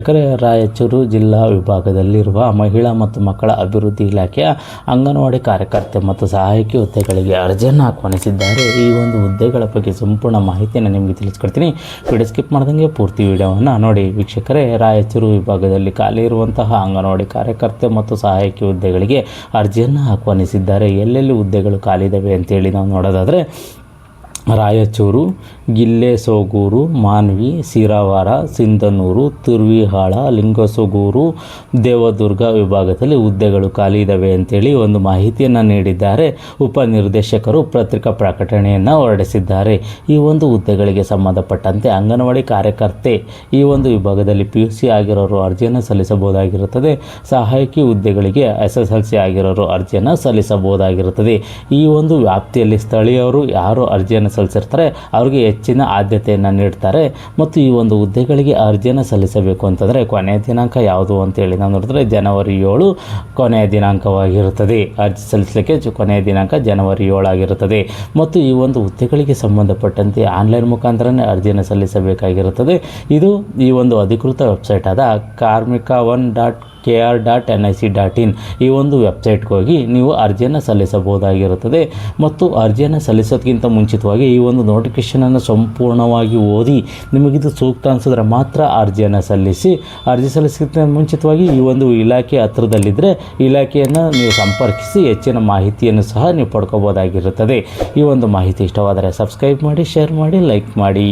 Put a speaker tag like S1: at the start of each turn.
S1: ರಾಯಚೂರು ಜಿಲ್ಲಾ ವಿಭಾಗದಲ್ಲಿರುವ ಮಹಿಳಾ ಮತ್ತು ಮಕ್ಕಳ ಅಭಿವೃದ್ಧಿ ಇಲಾಖೆಯ ಅಂಗನವಾಡಿ ಕಾರ್ಯಕರ್ತೆ ಮತ್ತು ಸಹಾಯಕಿ ಹುದ್ದೆಗಳಿಗೆ ಅರ್ಜಿಯನ್ನು ಆಹ್ವಾನಿಸಿದ್ದಾರೆ. ಈ ಒಂದು ಹುದ್ದೆಗಳ ಬಗ್ಗೆ ಸಂಪೂರ್ಣ ಮಾಹಿತಿಯನ್ನು ನಿಮಗೆ ತಿಳಿಸ್ಕೊಡ್ತೀನಿ. ವಿಡಿಯೋ ಸ್ಕಿಪ್ ಮಾಡ್ದಂಗೆ ಪೂರ್ತಿ ವಿಡಿಯೋವನ್ನು ನೋಡಿ. ವೀಕ್ಷಕರೇ, ರಾಯಚೂರು ವಿಭಾಗದಲ್ಲಿ ಖಾಲಿ ಇರುವಂತಹ ಅಂಗನವಾಡಿ ಕಾರ್ಯಕರ್ತೆ ಮತ್ತು ಸಹಾಯಕಿ ಹುದ್ದೆಗಳಿಗೆ ಅರ್ಜಿಯನ್ನು ಆಹ್ವಾನಿಸಿದ್ದಾರೆ. ಎಲ್ಲೆಲ್ಲಿ ಹುದ್ದೆಗಳು ಖಾಲಿ ಇದ್ದಾವೆ ಅಂತೇಳಿ ನಾವು ನೋಡೋದಾದರೆ, ರಾಯಚೂರು, ಗಿಲ್ಲೆಸೋಗೂರು, ಮಾನ್ವಿ, ಸಿರಾವಾರ, ಸಿಂಧನೂರು, ತುರ್ವಿಹಾಳ, ಲಿಂಗಸೂಗೂರು, ದೇವದುರ್ಗ ವಿಭಾಗದಲ್ಲಿ ಹುದ್ದೆಗಳು ಖಾಲಿ ಇದ್ದಾವೆ ಅಂತೇಳಿ ಒಂದು ಮಾಹಿತಿಯನ್ನು ನೀಡಿದ್ದಾರೆ. ಉಪನಿರ್ದೇಶಕರು ಪತ್ರಿಕಾ ಪ್ರಕಟಣೆಯನ್ನು ಹೊರಡಿಸಿದ್ದಾರೆ. ಈ ಒಂದು ಹುದ್ದೆಗಳಿಗೆ ಸಂಬಂಧಪಟ್ಟಂತೆ ಅಂಗನವಾಡಿ ಕಾರ್ಯಕರ್ತೆ ಈ ಒಂದು ವಿಭಾಗದಲ್ಲಿ PUC ಆಗಿರೋರು ಅರ್ಜಿಯನ್ನು ಸಲ್ಲಿಸಬಹುದಾಗಿರುತ್ತದೆ. ಸಹಾಯಕಿ ಹುದ್ದೆಗಳಿಗೆ SSLC ಆಗಿರೋರು ಅರ್ಜಿಯನ್ನು ಸಲ್ಲಿಸಬಹುದಾಗಿರುತ್ತದೆ. ಈ ಒಂದು ವ್ಯಾಪ್ತಿಯಲ್ಲಿ ಸ್ಥಳೀಯರು ಯಾರು ಅರ್ಜಿಯನ್ನು ಸಲ್ಲಿಸಿರ್ತಾರೆ ಅವರಿಗೆ ಹೆಚ್ಚಿನ ಆದ್ಯತೆಯನ್ನು ನೀಡ್ತಾರೆ. ಮತ್ತು ಈ ಒಂದು ಹುದ್ದೆಗಳಿಗೆ ಅರ್ಜಿಯನ್ನು ಸಲ್ಲಿಸಬೇಕು ಅಂತಂದರೆ ಕೊನೆಯ ದಿನಾಂಕ ಯಾವುದು ಅಂತೇಳಿ ನಾವು ನೋಡಿದ್ರೆ ಜನವರಿ 7 ಕೊನೆಯ ದಿನಾಂಕವಾಗಿರುತ್ತದೆ. ಅರ್ಜಿ ಸಲ್ಲಿಸಲಿಕ್ಕೆ ಕೊನೆಯ ದಿನಾಂಕ ಜನವರಿ 7 ಆಗಿರುತ್ತದೆ. ಮತ್ತು ಈ ಒಂದು ಹುದ್ದೆಗಳಿಗೆ ಸಂಬಂಧಪಟ್ಟಂತೆ ಆನ್ಲೈನ್ ಮುಖಾಂತರನೇ ಅರ್ಜಿಯನ್ನು ಸಲ್ಲಿಸಬೇಕಾಗಿರುತ್ತದೆ. ಇದು ಈ ಒಂದು ಅಧಿಕೃತ ವೆಬ್ಸೈಟ್ ಆದ karmika1.kr.nic.in ಈ ಒಂದು ವೆಬ್ಸೈಟ್ಗೆ ಹೋಗಿ ನೀವು ಅರ್ಜಿಯನ್ನು ಸಲ್ಲಿಸಬಹುದಾಗಿರುತ್ತದೆ. ಮತ್ತು ಅರ್ಜಿಯನ್ನು ಸಲ್ಲಿಸೋದಕ್ಕಿಂತ ಮುಂಚಿತವಾಗಿ ಈ ಒಂದು ನೋಟಿಫಿಕೇಷನನ್ನು ಸಂಪೂರ್ಣವಾಗಿ ಓದಿ ನಿಮಗಿದು ಸೂಕ್ತ ಅನಿಸಿದ್ರೆ ಮಾತ್ರ ಅರ್ಜಿಯನ್ನು ಸಲ್ಲಿಸಿ. ಅರ್ಜಿ ಸಲ್ಲಿಸೋದಕ್ಕಿಂತ ಮುಂಚಿತವಾಗಿ ಈ ಒಂದು ಇಲಾಖೆ ಹತ್ತಿರದಲ್ಲಿದ್ದರೆ ಇಲಾಖೆಯನ್ನು ನೀವು ಸಂಪರ್ಕಿಸಿ ಹೆಚ್ಚಿನ ಮಾಹಿತಿಯನ್ನು ಸಹ ನೀವು ಪಡ್ಕೋಬೋದಾಗಿರುತ್ತದೆ. ಈ ಒಂದು ಮಾಹಿತಿ ಇಷ್ಟವಾದರೆ ಸಬ್ಸ್ಕ್ರೈಬ್ ಮಾಡಿ, ಶೇರ್ ಮಾಡಿ, ಲೈಕ್ ಮಾಡಿ.